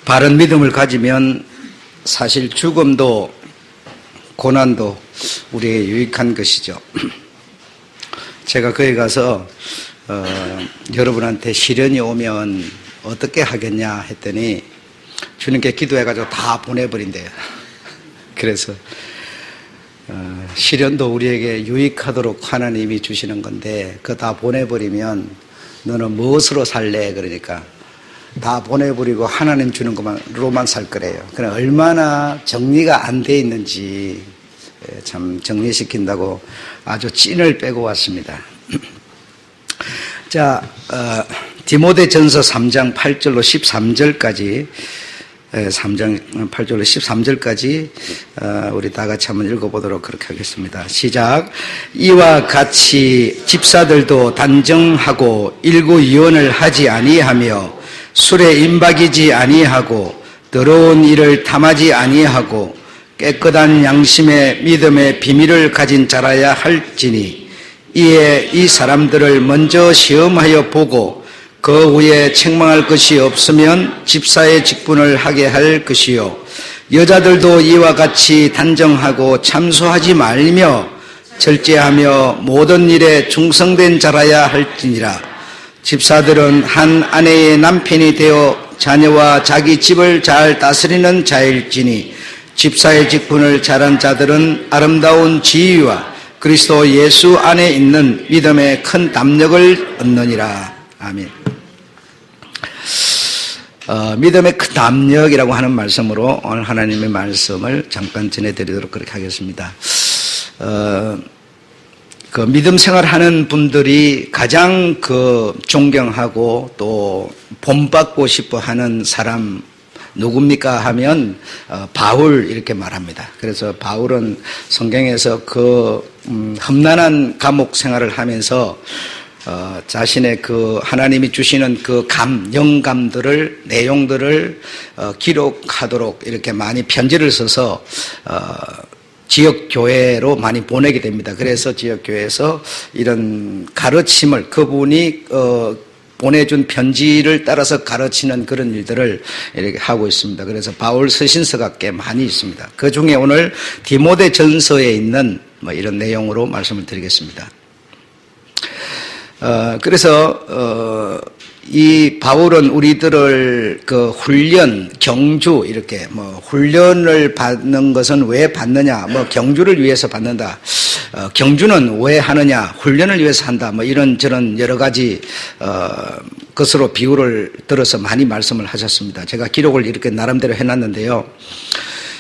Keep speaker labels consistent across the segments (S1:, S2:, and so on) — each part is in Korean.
S1: 바른 믿음을 가지면 사실 죽음도 고난도 우리에게 유익한 것이죠. 제가 거기 가서 여러분한테 시련이 오면 어떻게 하겠냐 했더니 주님께 기도해가지고 다 보내버린대요. 그래서 시련도 우리에게 유익하도록 하나님이 주시는 건데 그거 다 보내버리면 너는 무엇으로 살래? 그러니까 다 보내버리고 하나님 주는 것만으로만 살 거래요. 그럼 얼마나 정리가 안 돼 있는지 참 정리시킨다고 아주 찐을 빼고 왔습니다. 자, 디모데전서 3장 8절로 13절까지 3장 8절로 13절까지 우리 다 같이 한번 읽어보도록 그렇게 하겠습니다. 시작. 이와 같이 집사들도 단정하고 일구이원을 하지 아니하며 술에 임박이지 아니하고 더러운 일을 탐하지 아니하고 깨끗한 양심의 믿음의 비밀을 가진 자라야 할지니 이에 이 사람들을 먼저 시험하여 보고 그 후에 책망할 것이 없으면 집사의 직분을 하게 할 것이요 여자들도 이와 같이 단정하고 참소하지 말며 절제하며 모든 일에 충성된 자라야 할지니라. 집사들은 한 아내의 남편이 되어 자녀와 자기 집을 잘 다스리는 자일지니 집사의 직분을 잘한 자들은 아름다운 지위와 그리스도 예수 안에 있는 믿음의 큰 담력을 얻느니라. 아멘. 믿음의 큰 담력이라고 하는 말씀으로 오늘 하나님의 말씀을 잠깐 전해드리도록 그렇게 하겠습니다. 그 믿음 생활하는 분들이 가장 존경하고 또 본받고 싶어 하는 사람 누굽니까 하면 바울 이렇게 말합니다. 그래서 바울은 성경에서 험난한 감옥 생활을 하면서 자신의 하나님이 주시는 영감들을 내용들을 기록하도록 이렇게 많이 편지를 써서 지역 교회로 많이 보내게 됩니다. 그래서 지역 교회에서 이런 가르침을 그분이 보내준 편지를 따라서 가르치는 그런 일들을 이렇게 하고 있습니다. 그래서 바울 서신서가 꽤 많이 있습니다. 그 중에 오늘 디모데전서에 있는 이런 내용으로 말씀을 드리겠습니다. 그래서 이 바울은 우리들을 훈련, 경주 이렇게 훈련을 받는 것은 왜 받느냐? 경주를 위해서 받는다. 경주는 왜 하느냐? 훈련을 위해서 한다. 이런저런 여러 가지 것으로 비유를 들어서 많이 말씀을 하셨습니다. 제가 기록을 이렇게 나름대로 해놨는데요.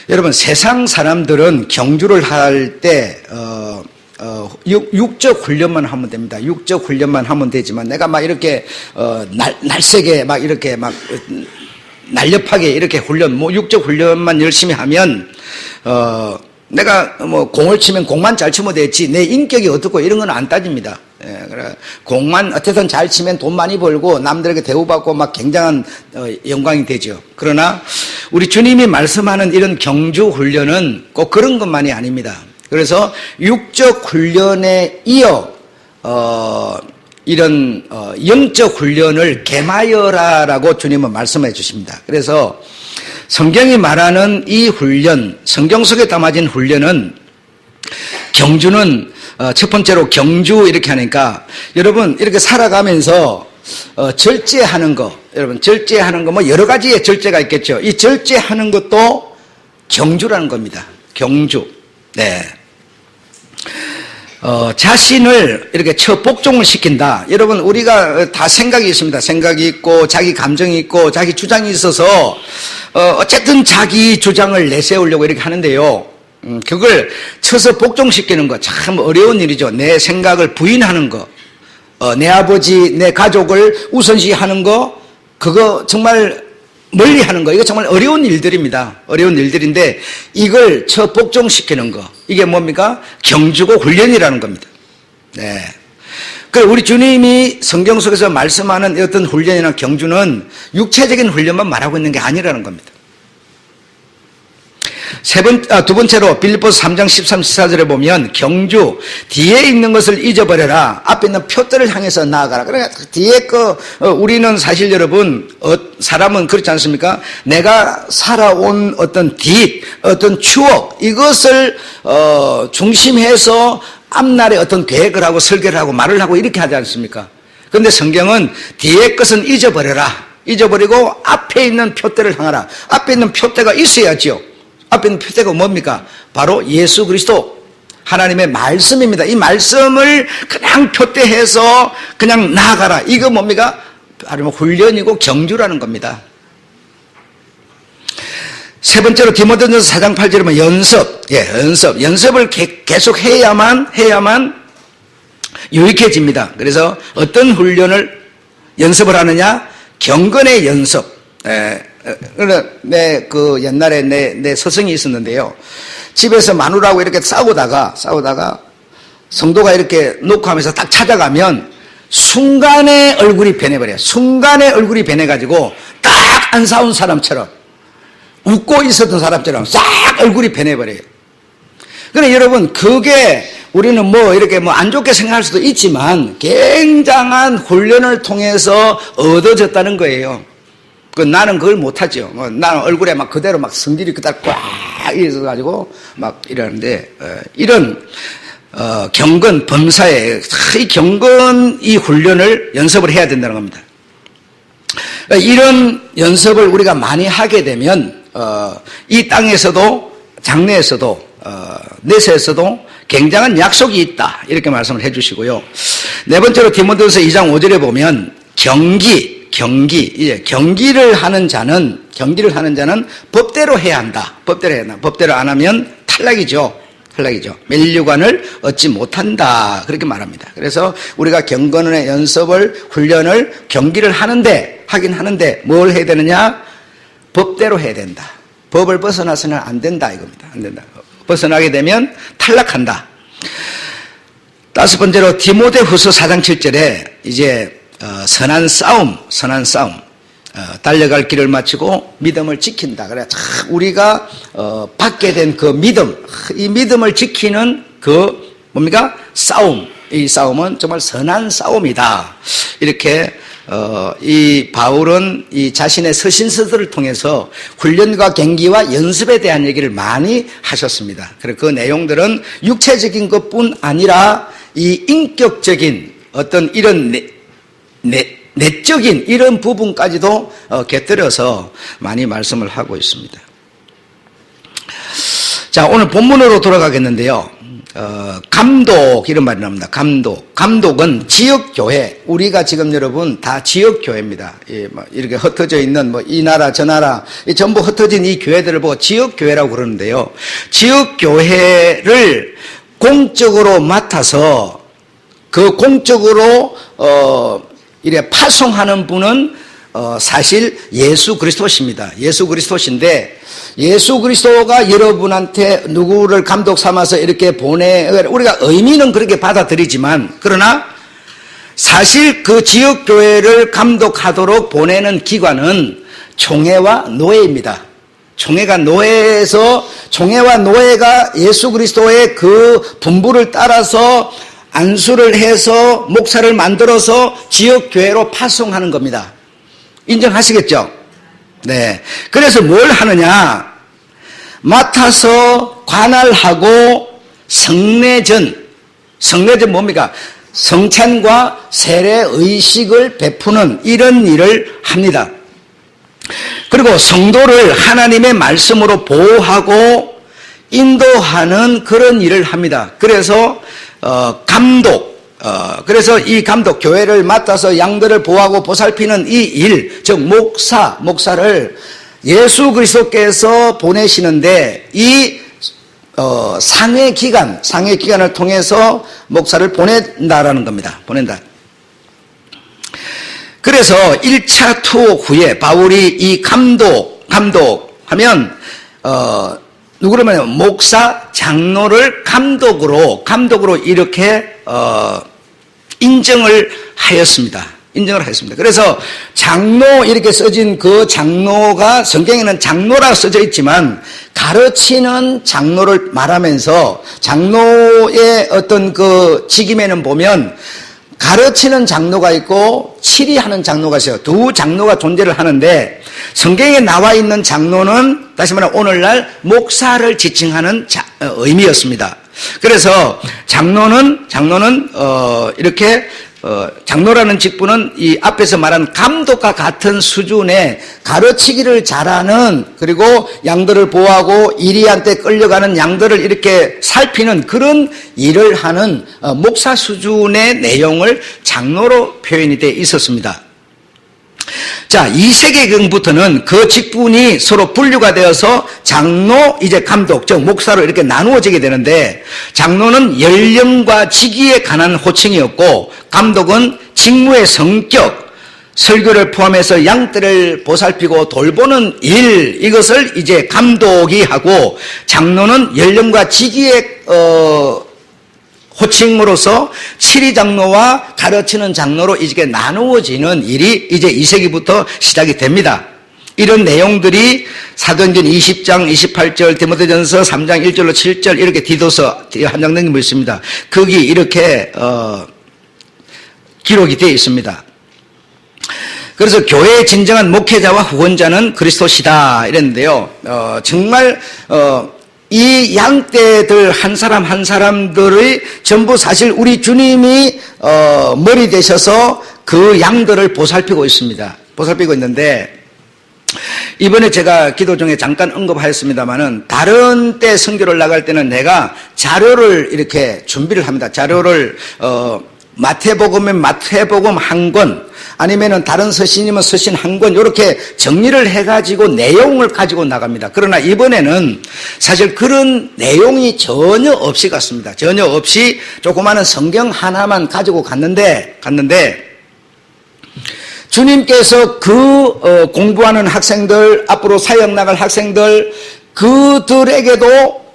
S1: 여러분 세상 사람들은 경주를 할 때 육적 훈련만 하면 됩니다. 육적 훈련만 하면 되지만 내가 이렇게 날쌔게 이렇게 날렵하게 이렇게 육적 훈련만 열심히 하면 내가 공을 치면 공만 잘 치면 되지 내 인격이 어떻고 이런 건 안 따집니다. 그래 공만 어쨌든 잘 치면 돈 많이 벌고 남들에게 대우받고 굉장한 영광이 되죠. 그러나 우리 주님이 말씀하는 이런 경주 훈련은 꼭 그런 것만이 아닙니다. 그래서 육적 훈련에 이어 이런 영적 훈련을 개마여라라고 주님은 말씀해 주십니다. 그래서 성경이 말하는 이 훈련, 성경 속에 담아진 훈련은 경주는 첫 번째로 경주 이렇게 하니까 여러분 이렇게 살아가면서 절제하는 거, 여러분 절제하는 거 여러 가지의 절제가 있겠죠. 이 절제하는 것도 경주라는 겁니다. 경주. 네. 자신을 이렇게 복종을 시킨다. 여러분, 우리가 다 생각이 있습니다. 생각이 있고, 자기 감정이 있고, 자기 주장이 있어서, 어쨌든 자기 주장을 내세우려고 이렇게 하는데요. 그걸 쳐서 복종시키는 거 참 어려운 일이죠. 내 생각을 부인하는 거, 내 아버지, 내 가족을 우선시하는 거, 그거 정말 멀리 하는 거, 이거 정말 어려운 일들입니다. 어려운 일들인데, 이걸 복종시키는 거, 이게 뭡니까? 경주고 훈련이라는 겁니다. 네. 우리 주님이 성경 속에서 말씀하는 어떤 훈련이나 경주는 육체적인 훈련만 말하고 있는 게 아니라는 겁니다. 두 번째로 빌립보서 3장 13, 14절에 보면 경주, 뒤에 있는 것을 잊어버려라. 앞에 있는 표대를 향해서 나아가라. 그러니까 뒤에 우리는 사실 여러분, 사람은 그렇지 않습니까? 내가 살아온 어떤 어떤 추억, 이것을, 중심해서 앞날에 어떤 계획을 하고 설계를 하고 말을 하고 이렇게 하지 않습니까? 그런데 성경은 뒤에 것은 잊어버려라. 잊어버리고 앞에 있는 표대를 향하라. 앞에 있는 표대가 있어야지요. 앞에 있는 표대가 뭡니까? 바로 예수 그리스도 하나님의 말씀입니다. 이 말씀을 그냥 표대해서 그냥 나아가라. 이거 뭡니까? 바로 훈련이고 경주라는 겁니다. 세 번째로 디모데전서 4장 8절에 보면 연습을 계속 해야만 유익해집니다. 그래서 어떤 훈련을 연습을 하느냐? 경건의 연습. 옛날에 내 스승이 있었는데요. 집에서 마누라하고 이렇게 싸우다가 성도가 이렇게 녹화하면서 딱 찾아가면 순간에 얼굴이 변해버려요. 순간에 얼굴이 변해가지고 딱 안 싸운 사람처럼, 웃고 있었던 사람처럼 싹 얼굴이 변해버려요. 그러니까 여러분, 그게 우리는 이렇게 안 좋게 생각할 수도 있지만 굉장한 훈련을 통해서 얻어졌다는 거예요. 나는 그걸 못하죠. 나는 얼굴에 그대로 성질이 그대로 꽉 있어가지고 이러는데, 이런, 경건, 범사에, 이 경건, 이 훈련을 연습을 해야 된다는 겁니다. 이런 연습을 우리가 많이 하게 되면, 이 땅에서도, 장래에서도, 내세에서도 굉장한 약속이 있다. 이렇게 말씀을 해 주시고요. 네 번째로 디모데전서 2장 5절에 보면 경기를 하는 자는 법대로 해야 한다. 법대로 안 하면 탈락이죠. 멸류관을 얻지 못한다. 그렇게 말합니다. 그래서 우리가 경건의 연습을, 훈련을, 경기를 하긴 하는데 뭘 해야 되느냐? 법대로 해야 된다. 법을 벗어나서는 안 된다 이겁니다. 안 된다. 벗어나게 되면 탈락한다. 다섯 번째로 디모데후서 4장 7절에 이제 선한 싸움, 달려갈 길을 마치고 믿음을 지킨다. 그래, 우리가 받게 된 그 믿음, 이 믿음을 지키는 싸움. 이 싸움은 정말 선한 싸움이다. 이렇게 이 바울은 이 자신의 서신서들을 통해서 훈련과 경기와 연습에 대한 얘기를 많이 하셨습니다. 그리고 그 내용들은 육체적인 것뿐 아니라 이 인격적인 어떤 이런 내적인 이런 부분까지도 곁들여서 많이 말씀을 하고 있습니다. 자, 오늘 본문으로 돌아가겠는데요. 감독, 이런 말이 나옵니다. 감독은 지역교회. 우리가 지금 여러분 다 지역교회입니다. 이렇게 흩어져 있는 이 나라, 저 나라, 전부 흩어진 이 교회들을 보고 지역교회라고 그러는데요. 지역교회를 공적으로 맡아서 공적으로, 이래 파송하는 분은 사실 예수 그리스도십니다. 예수 그리스도신데 예수 그리스도가 여러분한테 누구를 감독 삼아서 이렇게 우리가 의미는 그렇게 받아들이지만 그러나 사실 그 지역교회를 감독하도록 보내는 기관은 총회와 노예입니다. 총회가 노예에서 총회와 노예가 예수 그리스도의 그 분부를 따라서 안수를 해서 목사를 만들어서 지역교회로 파송하는 겁니다. 인정하시겠죠? 네. 그래서 뭘 하느냐? 맡아서 관할하고 성례전 뭡니까? 성찬과 세례 의식을 베푸는 이런 일을 합니다. 그리고 성도를 하나님의 말씀으로 보호하고 인도하는 그런 일을 합니다. 그래서 그래서 이 감독, 교회를 맡아서 양들을 보호하고 보살피는 이 일, 즉 목사를 예수 그리스도께서 보내시는데 이 상회 기간을 통해서 목사를 보낸다라는 겁니다. 보낸다. 그래서 1차 투옥 후에 바울이 이 감독하면 누구라면 목사, 장로를 감독으로 이렇게 인정을 하였습니다. 인정을 했습니다. 그래서 장로 이렇게 써진 그 장로가 성경에는 장로라 써져 있지만 가르치는 장로를 말하면서 장로의 어떤 그 직임에는 보면 가르치는 장로가 있고 치리하는 장로가 있어요. 두 장로가 존재를 하는데 성경에 나와 있는 장로는 다시 말하면 오늘날 목사를 지칭하는 의미였습니다. 그래서 장로는 이렇게 장로라는 직분은 이 앞에서 말한 감독과 같은 수준의 가르치기를 잘하는, 그리고 양들을 보호하고 이리한테 끌려가는 양들을 이렇게 살피는 그런 일을 하는 목사 수준의 내용을 장로로 표현이 되어 있었습니다. 자, 2세기경부터는 그 직분이 서로 분류가 되어서 장로, 이제 감독, 즉 목사로 이렇게 나누어지게 되는데, 장로는 연령과 직위에 관한 호칭이었고, 감독은 직무의 성격, 설교를 포함해서 양떼를 보살피고 돌보는 일, 이것을 이제 감독이 하고, 장로는 연령과 직위의 호칭으로서 치리장로와 가르치는 장로로 이렇게 나누어지는 일이 이제 2세기부터 시작이 됩니다. 이런 내용들이 사도행전 20장 28절, 디모데전서 3장 1절로 7절, 이렇게 디도서 한 장 넘게 있습니다. 거기 이렇게 기록이 되어 있습니다. 그래서 교회의 진정한 목회자와 후원자는 그리스도시다 이랬는데요. 정말 이 양떼들 한 사람 한 사람들의 전부 사실 우리 주님이 머리 되셔서 그 양들을 보살피고 있습니다. 보살피고 있는데, 이번에 제가 기도 중에 잠깐 언급하였습니다마는 다른 때 선교를 나갈 때는 내가 자료를 이렇게 준비를 합니다. 자료를 마태복음은 마태복음 한 권, 아니면은 다른 서신이면 서신 한 권, 이렇게 정리를 해가지고 내용을 가지고 나갑니다. 그러나 이번에는 사실 그런 내용이 전혀 없이 갔습니다. 전혀 없이 조그마한 성경 하나만 가지고 갔는데 주님께서 그 공부하는 학생들, 앞으로 사역 나갈 학생들, 그들에게도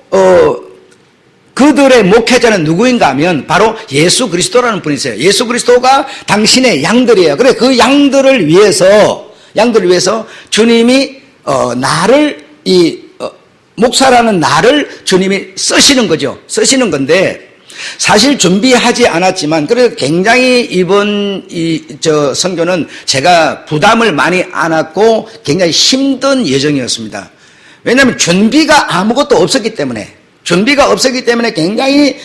S1: 그들의 목회자는 누구인가 하면 바로 예수 그리스도라는 분이세요. 예수 그리스도가 당신의 양들이에요. 그래, 그 양들을 위해서 주님이 나를, 목사라는 나를 주님이 쓰시는 거죠. 쓰시는 건데, 사실 준비하지 않았지만, 그래서 굉장히 이번 선교는 제가 부담을 많이 안았고 굉장히 힘든 여정이었습니다. 왜냐하면 준비가 아무것도 없었기 때문에 굉장히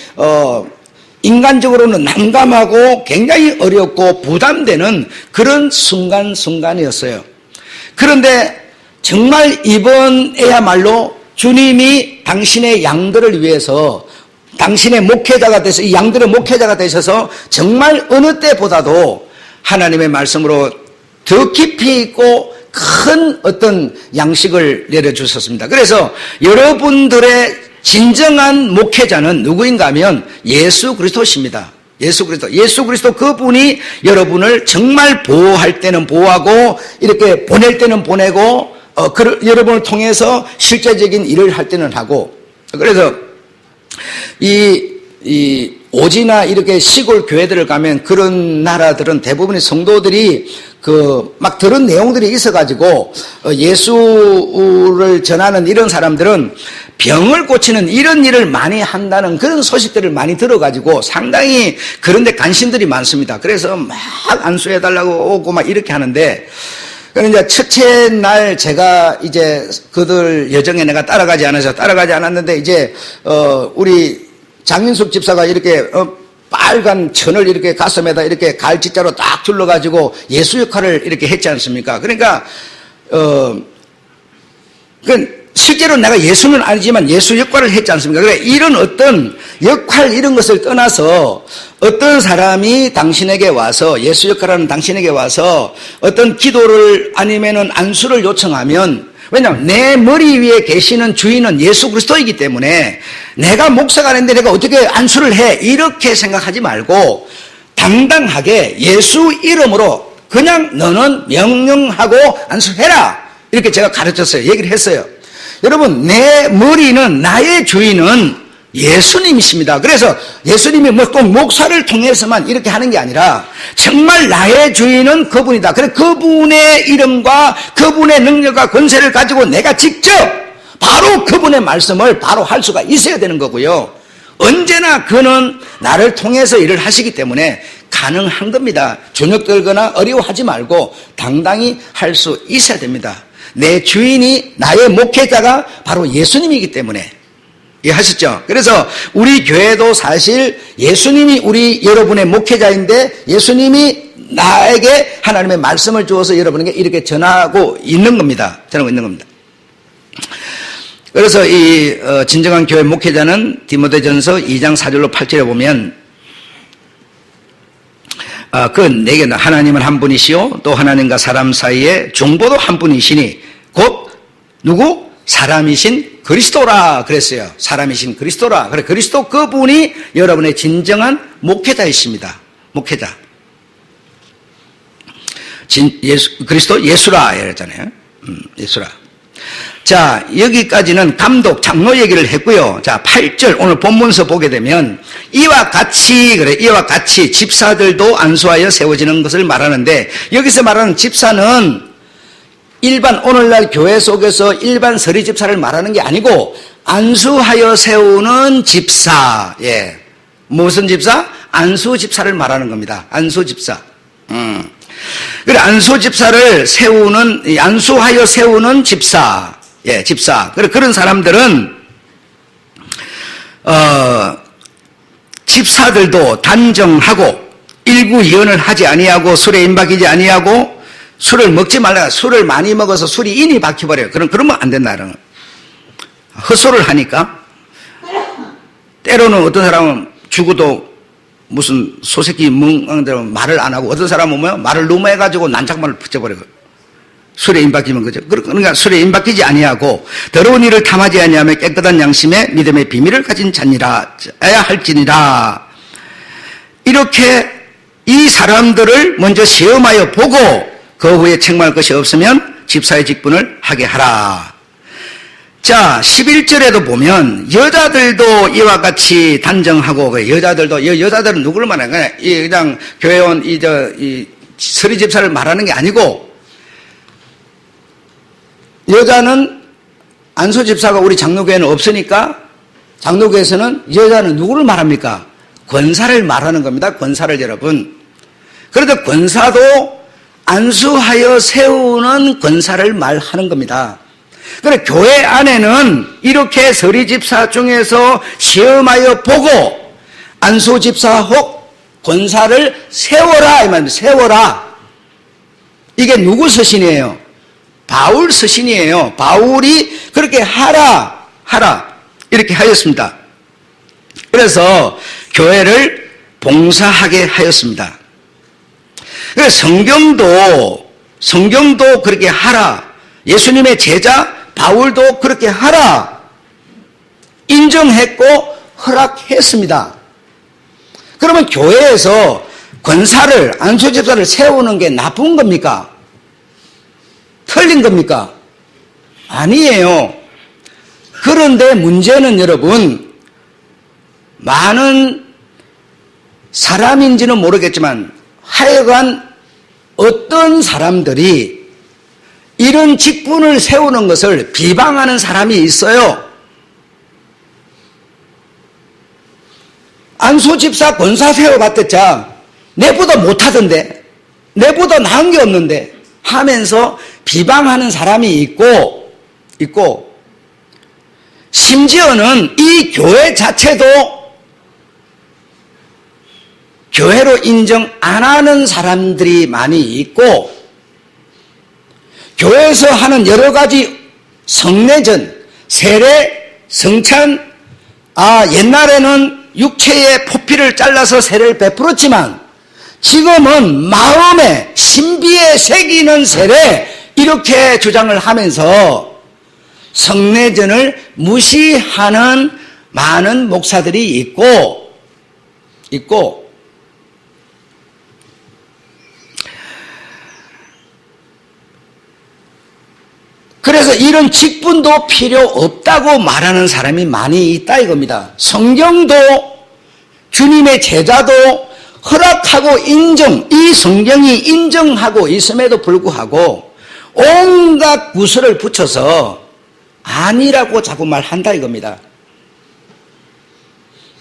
S1: 인간적으로는 난감하고 굉장히 어렵고 부담되는 그런 순간이었어요. 그런데 정말 이번에야말로 주님이 당신의 양들을 위해서 당신의 목회자가 되셔서, 이 양들의 목회자가 되셔서 정말 어느 때보다도 하나님의 말씀으로 더 깊이 있고 큰 어떤 양식을 내려주셨습니다. 그래서 여러분들의 진정한 목회자는 누구인가 하면 예수 그리스도십니다. 예수 그리스도 그분이 여러분을 정말 보호할 때는 보호하고, 이렇게 보낼 때는 보내고, 여러분을 통해서 실제적인 일을 할 때는 하고. 그래서 이 오지나 이렇게 시골 교회들을 가면 그런 나라들은 대부분의 성도들이 막 들은 내용들이 있어가지고 예수를 전하는 이런 사람들은 병을 고치는 이런 일을 많이 한다는 그런 소식들을 많이 들어가지고 상당히 그런데 관심들이 많습니다. 그래서 막 안수해달라고 오고 막 이렇게 하는데, 그런데 첫째 날 제가 이제 그들 여정에 내가 따라가지 않았는데 이제 우리 장민숙 집사가 이렇게 빨간 천을 이렇게 가슴에다 이렇게 갈짓자로 딱 둘러가지고 예수 역할을 이렇게 했지 않습니까? 그러니까 실제로 내가 예수는 아니지만 예수 역할을 했지 않습니까? 그래, 이런 어떤 역할 이런 것을 떠나서 어떤 사람이 당신에게 와서, 예수 역할하는 당신에게 와서 어떤 기도를 아니면은 안수를 요청하면, 왜냐하면 내 머리 위에 계시는 주인은 예수 그리스도이기 때문에 내가 목사가 아닌데 내가 어떻게 안수를 해, 이렇게 생각하지 말고 당당하게 예수 이름으로 그냥 너는 명령하고 안수해라, 이렇게 제가 가르쳤어요. 얘기를 했어요. 여러분, 내 머리는, 나의 주인은 예수님이십니다. 그래서 예수님이 뭐 꼭 목사를 통해서만 이렇게 하는 게 아니라 정말 나의 주인은 그분이다. 그래서 그분의 이름과 그분의 능력과 권세를 가지고 내가 직접 바로 그분의 말씀을 바로 할 수가 있어야 되는 거고요. 언제나 그는 나를 통해서 일을 하시기 때문에 가능한 겁니다. 주눅 들거나 어려워하지 말고 당당히 할 수 있어야 됩니다. 내 주인이, 나의 목회자가 바로 예수님이기 때문에. 이해하셨죠? 그래서 우리 교회도 사실 예수님이 우리 여러분의 목회자인데 예수님이 나에게 하나님의 말씀을 주어서 여러분에게 이렇게 전하고 있는 겁니다. 전하고 있는 겁니다. 그래서 이 진정한 교회 목회자는 디모데전서 2장 4절로 8절에 보면 그 내게는 하나님은 한 분이시요 또 하나님과 사람 사이에 중보도 한 분이시니 곧 누구? 사람이신 그리스도라 그랬어요. 사람이신 그리스도라. 그래 그리스도 그분이 여러분의 진정한 목회자이십니다. 목회자. 그리스도 예수라 이랬잖아요. 예수라. 자, 여기까지는 감독, 장로 얘기를 했고요. 자, 8절 오늘 본문서 보게 되면 이와 같이 집사들도 안수하여 세워지는 것을 말하는데 여기서 말하는 집사는 일반 오늘날 교회 속에서 일반 서리 집사를 말하는 게 아니고 안수하여 세우는 집사. 예. 무슨 집사? 안수 집사를 말하는 겁니다. 안수 집사. 그래 안수 집사를 세우는 안수하여 세우는 집사. 예, 집사. 그런 사람들은, 집사들도 단정하고, 일구이언을 하지 아니하고, 술에 임박이지 아니하고, 술을 먹지 말라. 술을 많이 먹어서 술이 인이 박혀버려요. 그러면 안 된다. 헛소를 하니까. 때로는 어떤 사람은 죽어도 무슨 소새끼 멍청대로 말을 안 하고, 어떤 사람은 뭐요? 말을 너무 해가지고 난장만을 붙여버려요. 술에 임박히면 그죠. 그러니까 술에 임박히지 아니하고 더러운 일을 탐하지 아니하며 깨끗한 양심에 믿음의 비밀을 가진 자니라 할지니라. 이렇게 이 사람들을 먼저 시험하여 보고 그 후에 책망할 것이 없으면 집사의 직분을 하게 하라. 자, 11절에도 보면 여자들도 이와 같이 단정하고 여자들은 누구를 말하는 거냐? 그냥 교회원 이 서리 집사를 말하는 게 아니고 여자는 안수 집사가 우리 장로교회는 없으니까 장로교회에서는 여자는 누구를 말합니까? 권사를 말하는 겁니다. 권사를 여러분. 그런데 권사도 안수하여 세우는 권사를 말하는 겁니다. 그래 교회 안에는 이렇게 서리 집사 중에서 시험하여 보고 안수 집사 혹 권사를 세워라 이 말입니다. 세워라. 이게 누구 서신이에요? 바울 서신이에요. 바울이 그렇게 하라 이렇게 하였습니다. 그래서 교회를 봉사하게 하였습니다. 그래서 성경도 그렇게 하라. 예수님의 제자 바울도 그렇게 하라. 인정했고 허락했습니다. 그러면 교회에서 권사를 안수집사를 세우는 게 나쁜 겁니까? 틀린 겁니까? 아니에요. 그런데 문제는 여러분, 많은 사람인지는 모르겠지만 하여간 어떤 사람들이 이런 직분을 세우는 것을 비방하는 사람이 있어요. 안수집사 권사 세워봤댔자 내보다 못하던데, 내보다 나은 게 없는데 하면서 비방하는 사람이 있고 심지어는 이 교회 자체도 교회로 인정 안 하는 사람들이 많이 있고 교회에서 하는 여러 가지 성례전, 세례, 성찬, 옛날에는 육체의 포피를 잘라서 세례를 베풀었지만 지금은 마음에 신비에 새기는 세례 이렇게 주장을 하면서 성례전을 무시하는 많은 목사들이 있고 그래서 이런 직분도 필요 없다고 말하는 사람이 많이 있다 이겁니다. 성경도 주님의 제자도 허락하고 인정, 이 성경이 인정하고 있음에도 불구하고 온갖 구설을 붙여서 아니라고 자꾸 말한다 이겁니다.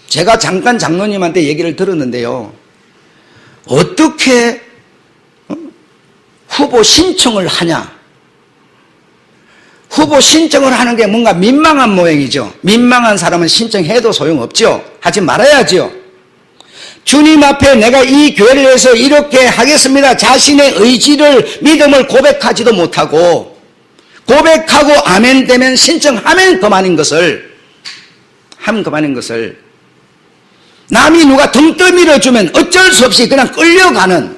S1: 제가 잠깐 장로님한테 얘기를 들었는데요. 어떻게 후보 신청을 하냐? 후보 신청을 하는 게 뭔가 민망한 모양이죠. 민망한 사람은 신청해도 소용없죠. 하지 말아야죠. 주님 앞에 내가 이 교회를 위해서 이렇게 하겠습니다. 자신의 의지를, 믿음을 고백하지도 못하고, 고백하고 아멘 되면 신청하면 그만인 것을, 하면 그만인 것을, 남이 누가 등 떠밀어 주면 어쩔 수 없이 그냥 끌려가는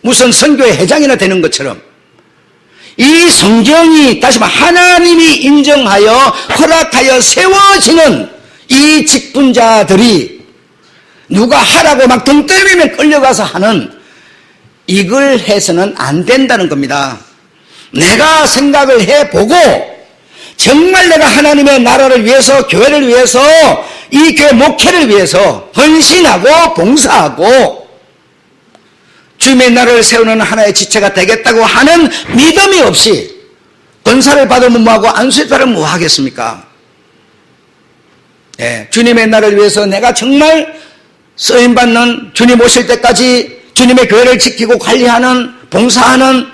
S1: 무슨 선교회 회장이나 되는 것처럼, 이 성경이 다시 말해 하나님이 인정하여 허락하여 세워지는 이 직분자들이 누가 하라고 막 등 떠밀면 끌려가서 하는, 이걸 해서는 안 된다는 겁니다. 내가 생각을 해보고 정말 내가 하나님의 나라를 위해서, 교회를 위해서, 이 교회 목회를 위해서 헌신하고 봉사하고 주님의 나라를 세우는 하나의 지체가 되겠다고 하는 믿음이 없이 권사를 받으면 뭐하고 안수를 받으면 뭐 하겠습니까? 예, 주님의 나라를 위해서 내가 정말 쓰임받는, 주님 오실 때까지 주님의 교회를 지키고 관리하는, 봉사하는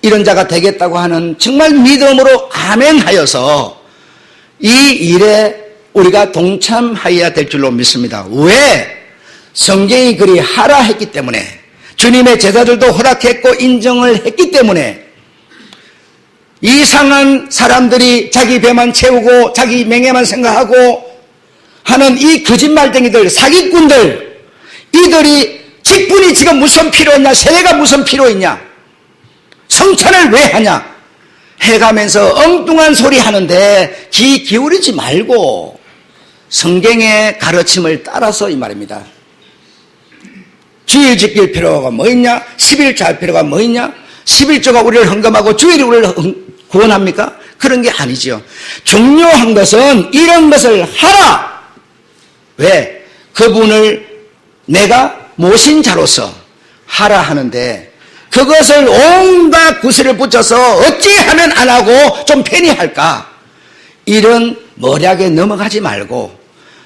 S1: 이런 자가 되겠다고 하는 정말 믿음으로 아멘 하여서 이 일에 우리가 동참하여야 될 줄로 믿습니다. 왜? 성경이 그리 하라 했기 때문에, 주님의 제자들도 허락했고 인정을 했기 때문에, 이상한 사람들이 자기 배만 채우고 자기 명예만 생각하고 하는 이 거짓말쟁이들, 사기꾼들, 이들이 직분이 지금 무슨 필요 있냐, 세례가 무슨 필요 있냐, 성찬을 왜 하냐 해가면서 엉뚱한 소리 하는데 귀 기울이지 말고 성경의 가르침을 따라서 이 말입니다. 주일 지킬 필요가 뭐 있냐, 11조 할 필요가 뭐 있냐, 11조가 우리를 헌금하고 주일이 우리를 구원합니까? 그런 게 아니죠. 중요한 것은 이런 것을 하라. 왜? 그분을 내가 모신 자로서 하라 하는데 그것을 온갖 구슬을 붙여서 어찌하면 안 하고 좀 편히 할까? 이런 머략에 넘어가지 말고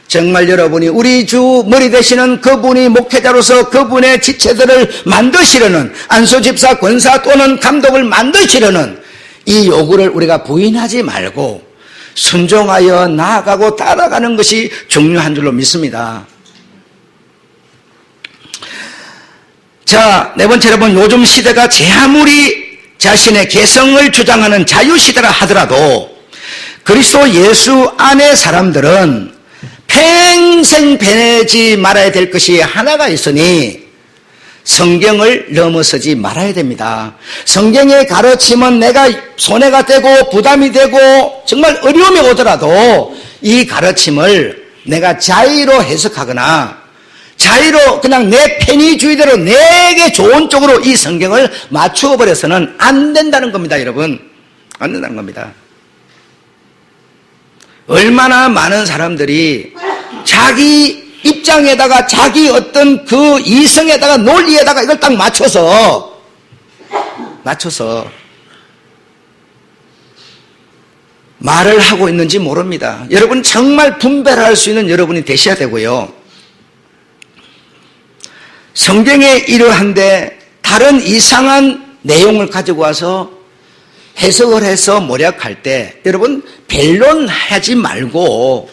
S1: 정말 여러분이 우리 주 머리 되시는 그분이 목회자로서 그분의 지체들을 만드시려는, 안수집사, 권사 또는 감독을 만드시려는 이 요구를 우리가 부인하지 말고 순종하여 나아가고 따라가는 것이 중요한 줄로 믿습니다. 자, 네 번째로 보면 요즘 시대가 제 아무리 자신의 개성을 주장하는 자유시대라 하더라도 그리스도 예수 안의 사람들은 평생 변하지 말아야 될 것이 하나가 있으니 성경을 넘어서지 말아야 됩니다. 성경의 가르침은 내가 손해가 되고 부담이 되고 정말 어려움이 오더라도 이 가르침을 내가 자의로 해석하거나 자의로 그냥 내 편의주의대로 내게 좋은 쪽으로 이 성경을 맞추어 버려서는 안 된다는 겁니다. 여러분, 안 된다는 겁니다. 얼마나 많은 사람들이 자기 입장에다가 자기 어떤 그 이성에다가 논리에다가 이걸 딱 맞춰서 말을 하고 있는지 모릅니다. 여러분 정말 분별할 수 있는 여러분이 되셔야 되고요. 성경에 이러한데 다른 이상한 내용을 가지고 와서 해석을 해서 모략할 때 여러분 변론하지 말고,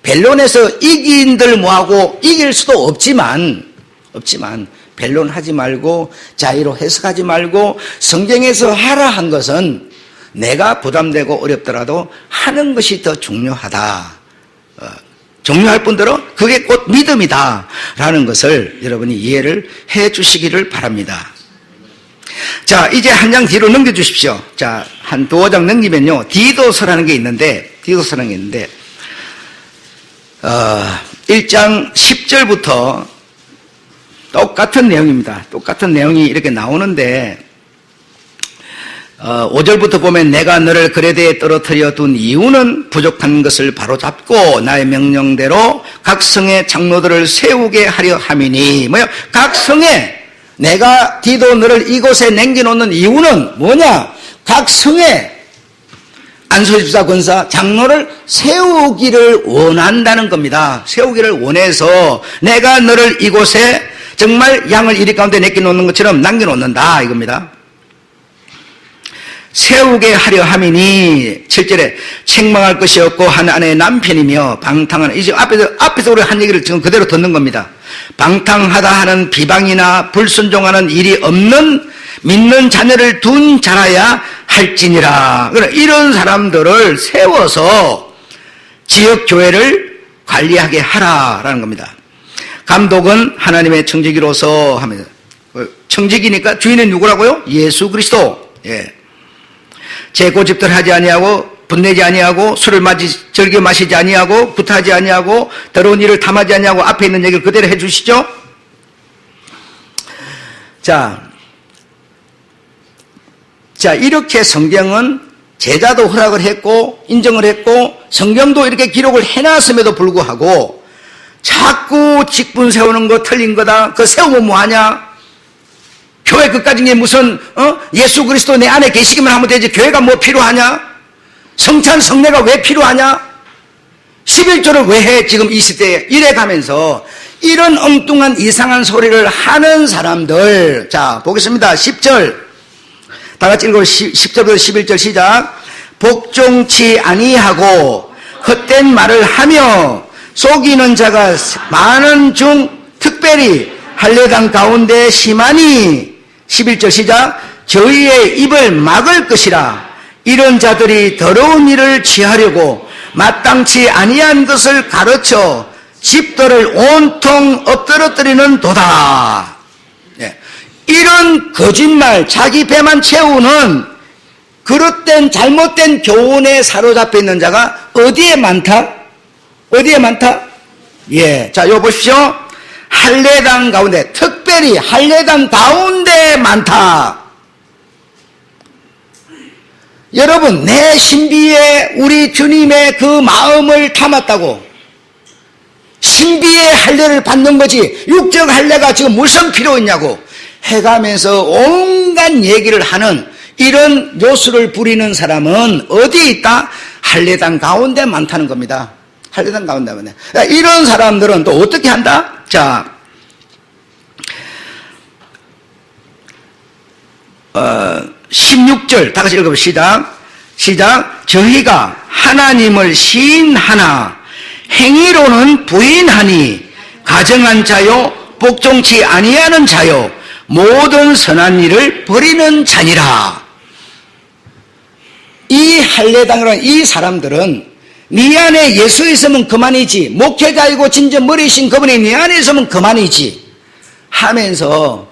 S1: 변론해서 이긴들 뭐하고 이길 수도 없지만 변론하지 말고 자의로 해석하지 말고 성경에서 하라 한 것은 내가 부담되고 어렵더라도 하는 것이 더 중요하다. 중요할 뿐더러 그게 곧 믿음이다 라는 것을 여러분이 이해를 해 주시기를 바랍니다. 자, 이제 한 장 뒤로 넘겨 주십시오. 자, 한 두어 장 넘기면요 디도서라는 게 있는데 1장 10절부터 똑같은 내용입니다. 똑같은 내용이 이렇게 나오는데 5절부터 보면 내가 너를 그레데에 떨어뜨려 둔 이유는 부족한 것을 바로잡고 나의 명령대로 각 성의 장로들을 세우게 하려 함이니 뭐요? 각 성에 내가 디도 너를 이곳에 남겨놓는 이유는 뭐냐? 각 성에 안수집사 권사 장로를 세우기를 원한다는 겁니다. 세우기를 원해서 내가 너를 이곳에 정말 양을 이리 가운데 내겨놓는 것처럼 남겨놓는다 이겁니다. 세우게 하려 함이니 7절에 책망할 것이 없고 한 아내의 남편이며 방탕한 이제 앞에서 우리가 한 얘기를 지금 그대로 듣는 겁니다. 방탕하다 하는 비방이나 불순종하는 일이 없는 믿는 자녀를 둔 자라야 할지니라. 이런 사람들을 세워서 지역 교회를 관리하게 하라라는 겁니다. 감독은 하나님의 청지기로서 합니다. 청지기니까 주인은 누구라고요? 예수 그리스도. 예. 제 고집들 하지 아니하고 분내지 아니하고 술을 즐겨 마시지 아니하고 구타하지 아니하고 더러운 일을 탐하지 아니하고 앞에 있는 얘기를 그대로 해주시죠. 자 이렇게 성경은 제자도 허락을 했고 인정을 했고 성경도 이렇게 기록을 해놨음에도 불구하고 자꾸 직분 세우는 거 틀린 거다. 그거 세우면 뭐하냐? 교회 끝까지 게 무슨 예수 그리스도 내 안에 계시기만 하면 되지 교회가 뭐 필요하냐? 성찬 성례가 왜 필요하냐? 11조를 왜 해? 지금 이 시대에 이래 가면서 이런 엉뚱한 이상한 소리를 하는 사람들. 자 보겠습니다. 10절 다 같이 읽어. 10절부터 11절 시작. 복종치 아니하고 헛된 말을 하며 속이는 자가 많은 중 특별히 할례당 가운데 심하니 11절 시작. 저희의 입을 막을 것이라. 이런 자들이 더러운 일을 취하려고 마땅치 아니한 것을 가르쳐 집들을 온통 엎드러뜨리는 도다. 예. 이런 거짓말 자기 배만 채우는 그릇된 잘못된 교훈에 사로잡혀 있는 자가 어디에 많다? 어디에 많다? 예. 자, 요 보십시오. 할례당 가운데, 특별히 할례당 가운데 많다. 여러분, 내 신비에 우리 주님의 그 마음을 담았다고 신비의 할례를 받는 거지 육적 할례가 지금 무슨 필요 있냐고 해가면서 온갖 얘기를 하는 이런 요술을 부리는 사람은 어디에 있다? 할례당 가운데 많다는 겁니다. 할례당 가운데 많다. 이런 사람들은 또 어떻게 한다? 자, 16절 다 같이 읽어봅시다. 시작. 저희가 하나님을 시인하나 행위로는 부인하니 가정한 자요 복종치 아니하는 자요 모든 선한 일을 버리는 자니라. 이 할례당이라는 이 사람들은 네 안에 예수 있으면 그만이지, 목회자이고 진짜 머리신 그분이 네 안에 있으면 그만이지 하면서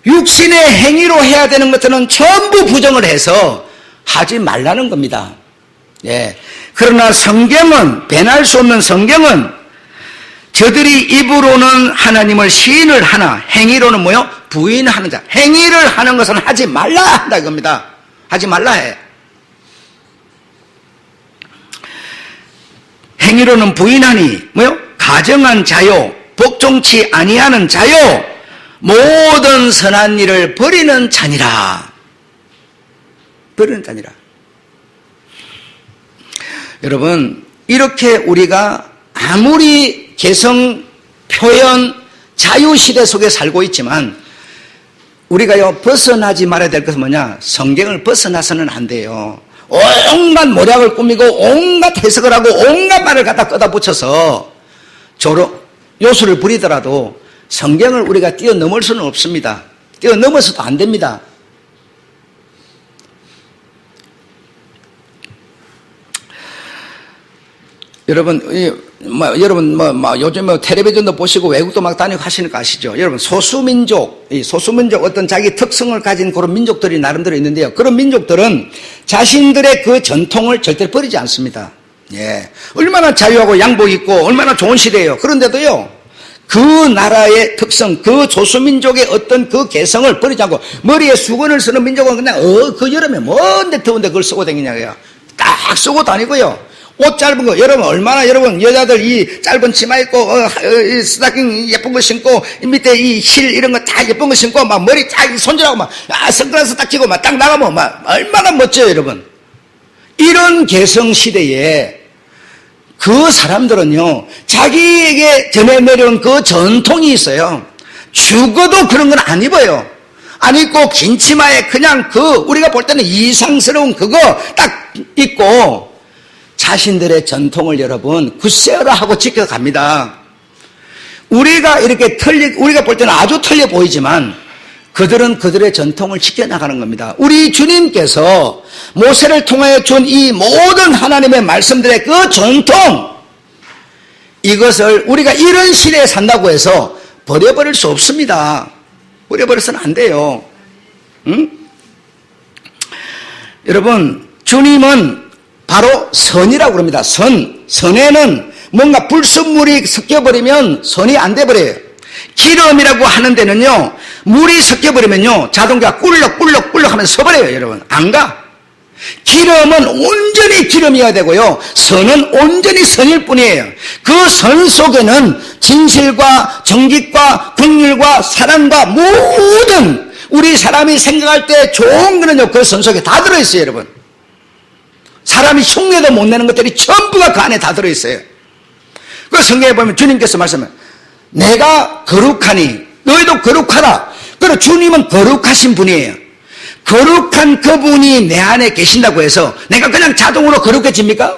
S1: 육신의 행위로 해야 되는 것들은 전부 부정을 해서 하지 말라는 겁니다. 예. 그러나 성경은, 변할 수 없는 성경은 저들이 입으로는 하나님을 시인을 하나 행위로는 뭐요? 부인하는 자. 행위를 하는 것은 하지 말라 한다 이겁니다. 하지 말라 해. 행위로는 부인하니 뭐요? 가정한 자요 복종치 아니하는 자요 모든 선한 일을 버리는 자니라. 버리는 자니라. 여러분, 이렇게 우리가 아무리 개성, 표현, 자유시대 속에 살고 있지만 우리가요 벗어나지 말아야 될 것은 뭐냐? 성경을 벗어나서는 안 돼요. 온갖 모략을 꾸미고 온갖 해석을 하고 온갖 말을 갖다 꺼다 붙여서 요술을 부리더라도 성경을 우리가 뛰어넘을 수는 없습니다. 뛰어넘어서도 안 됩니다. 여러분, 요즘 텔레비전도 보시고 외국도 막 다니고 하시니까 아시죠? 여러분, 소수민족 어떤 자기 특성을 가진 그런 민족들이 나름대로 있는데요. 그런 민족들은 자신들의 그 전통을 절대 버리지 않습니다. 예. 얼마나 자유하고 양복 있고 얼마나 좋은 시대예요. 그런데도요, 그 나라의 특성, 그 조수민족의 어떤 그 개성을 버리지 않고 머리에 수건을 쓰는 민족은 그냥 그 여름에 뭔데 더운데 그걸 쓰고 다니냐고요. 딱 쓰고 다니고요. 옷 짧은 거, 여러분, 얼마나 여러분, 여자들 이 짧은 치마 입고, 이 스타킹 예쁜 거 신고, 밑에 이 힐 이런 거 다 예쁜 거 신고, 막 머리 딱 손질하고 막, 선글라스 딱 끼고 막 딱 나가면 막, 얼마나 멋져요, 여러분. 이런 개성 시대에 그 사람들은요, 자기에게 전해 내려온 그 전통이 있어요. 죽어도 그런 건 안 입어요. 안 입고 긴 치마에 그냥 우리가 볼 때는 이상스러운 그거 딱 입고, 자신들의 전통을 여러분 굳세어라 하고 지켜갑니다. 우리가 이렇게 우리가 볼 때는 아주 틀려 보이지만 그들은 그들의 전통을 지켜나가는 겁니다. 우리 주님께서 모세를 통하여 준 이 모든 하나님의 말씀들의 그 전통, 이것을 우리가 이런 시대에 산다고 해서 버려버릴 수 없습니다. 버려버려서는 안 돼요. 응? 여러분, 주님은 바로 선이라고 그럽니다. 선에는 뭔가 불순물이 섞여버리면 선이 안 돼버려요. 기름이라고 하는 데는요, 물이 섞여버리면요, 자동차가 꿀럭꿀럭꿀럭 하면서 서버려요, 여러분. 안 가. 기름은 온전히 기름이어야 되고요, 선은 온전히 선일 뿐이에요. 그 선 속에는 진실과 정직과 긍휼과 사랑과 모든 우리 사람이 생각할 때 좋은 거는요, 그 선 속에 다 들어있어요, 여러분. 사람이 흉내도 못 내는 것들이 전부가 그 안에 다 들어있어요. 그 성경에 보면 주님께서 말씀하면 내가 거룩하니 너희도 거룩하라. 그리고 주님은 거룩하신 분이에요. 거룩한 그분이 내 안에 계신다고 해서 내가 그냥 자동으로 거룩해집니까?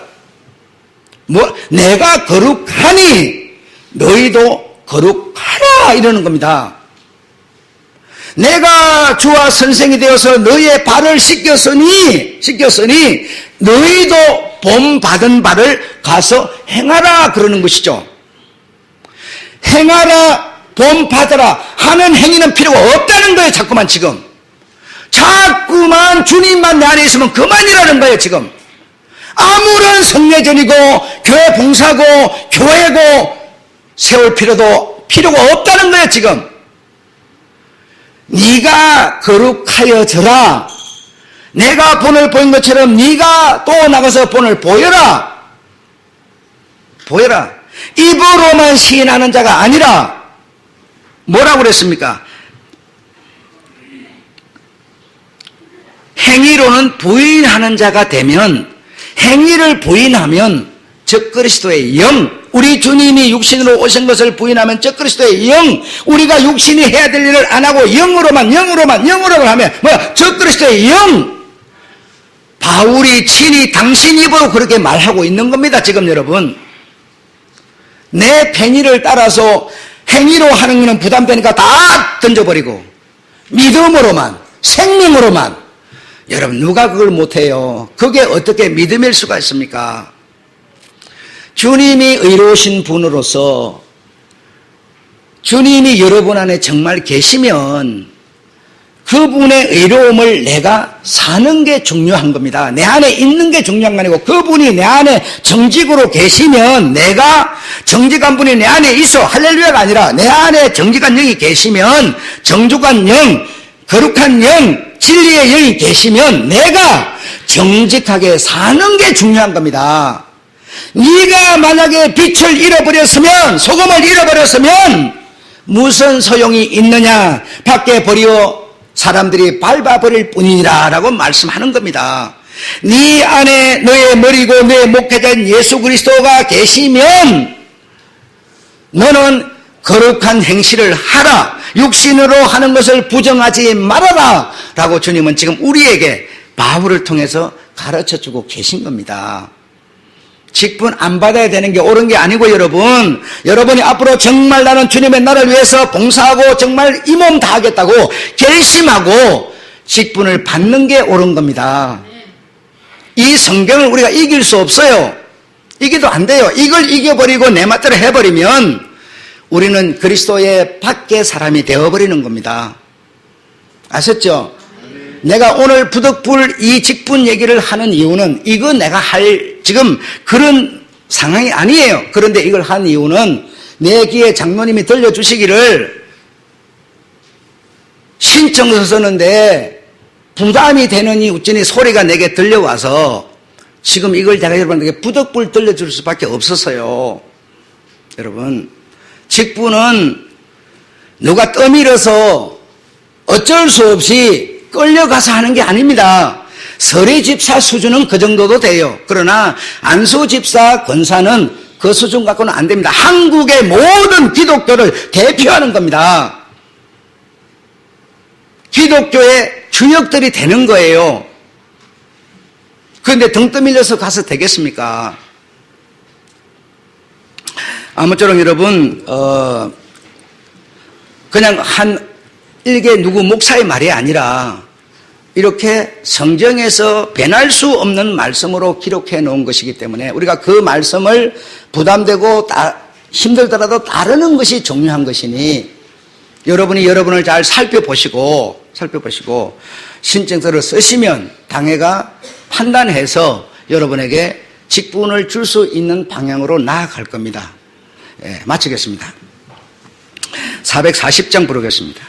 S1: 내가 거룩하니 너희도 거룩하라 이러는 겁니다. 내가 주와 선생이 되어서 너희의 발을 씻겼으니 너희도 본받은 바를 가서 행하라 그러는 것이죠. 행하라, 본받아라 하는 행위는 필요가 없다는 거예요. 자꾸만 주님만 내 안에 있으면 그만이라는 거예요. 지금 아무런 성례전이고 교회 봉사고 교회고 세울 필요가 없다는 거예요. 지금 네가 거룩하여져라. 내가 본을 보인 것처럼 네가 또 나가서 본을 보여라. 입으로만 시인하는 자가 아니라 뭐라고 그랬습니까? 행위로는 부인하는 자가 되면, 행위를 부인하면 적 그리스도의 영, 우리 주님이 육신으로 오신 것을 부인하면 적 그리스도의 영, 우리가 육신이 해야 될 일을 안 하고 영으로만 하면 뭐야? 적 그리스도의 영. 바울이 친히 당신 입으로 그렇게 말하고 있는 겁니다. 지금 여러분, 내 편의를 따라서 행위로 하는 것은 부담되니까 다 던져버리고 믿음으로만, 생명으로만. 여러분, 누가 그걸 못해요? 그게 어떻게 믿음일 수가 있습니까? 주님이 의로우신 분으로서 주님이 여러분 안에 정말 계시면 그분의 의로움을 내가 사는 게 중요한 겁니다. 내 안에 있는 게 중요한 거 아니고 그분이 내 안에 정직으로 계시면, 내가 정직한 분이 내 안에 있어 할렐루야가 아니라 내 안에 정직한 영이 계시면, 정직한 영, 거룩한 영, 진리의 영이 계시면 내가 정직하게 사는 게 중요한 겁니다. 네가 만약에 빛을 잃어버렸으면, 소금을 잃어버렸으면 무슨 소용이 있느냐? 밖에 버리어 사람들이 밟아버릴 뿐이니라 라고 말씀하는 겁니다. 네 안에 너의 머리고 너의 목회자인 예수 그리스도가 계시면 너는 거룩한 행실을 하라, 육신으로 하는 것을 부정하지 말아라 라고 주님은 지금 우리에게 바울을 통해서 가르쳐주고 계신 겁니다. 직분 안 받아야 되는 게 옳은 게 아니고, 여러분이 앞으로 정말 나는 주님의 나라를 위해서 봉사하고 정말 이 몸 다 하겠다고 결심하고 직분을 받는 게 옳은 겁니다. 이 성경을 우리가 이길 수 없어요. 이기도 안 돼요. 이걸 이겨버리고 내 맛대로 해버리면 우리는 그리스도의 밖의 사람이 되어버리는 겁니다. 아셨죠? 내가 오늘 부득불 이 직분 얘기를 하는 이유는, 이거 내가 할 지금 그런 상황이 아니에요. 그런데 이걸 한 이유는 내 귀에 장로님이 들려주시기를 신청서 쓰는데 부담이 되느니 어쩌니 소리가 내게 들려와서 지금 이걸 제가 여러분에게 부득불 들려줄 수밖에 없었어요. 여러분, 직분은 누가 떠밀어서 어쩔 수 없이 끌려가서 하는 게 아닙니다. 서리 집사 수준은 그 정도도 돼요. 그러나 안수 집사 권사는 그 수준 갖고는 안 됩니다. 한국의 모든 기독교를 대표하는 겁니다. 기독교의 주역들이 되는 거예요. 그런데 등 떠밀려서 가서 되겠습니까? 아무쪼록 여러분, 그냥 한 일개 누구 목사의 말이 아니라 이렇게 성경에서 변할 수 없는 말씀으로 기록해 놓은 것이기 때문에 우리가 그 말씀을 부담되고 힘들더라도 따르는 것이 중요한 것이니 여러분이 여러분을 잘 살펴보시고 신청서를 쓰시면 당회가 판단해서 여러분에게 직분을 줄 수 있는 방향으로 나아갈 겁니다. 예, 마치겠습니다. 440장 부르겠습니다.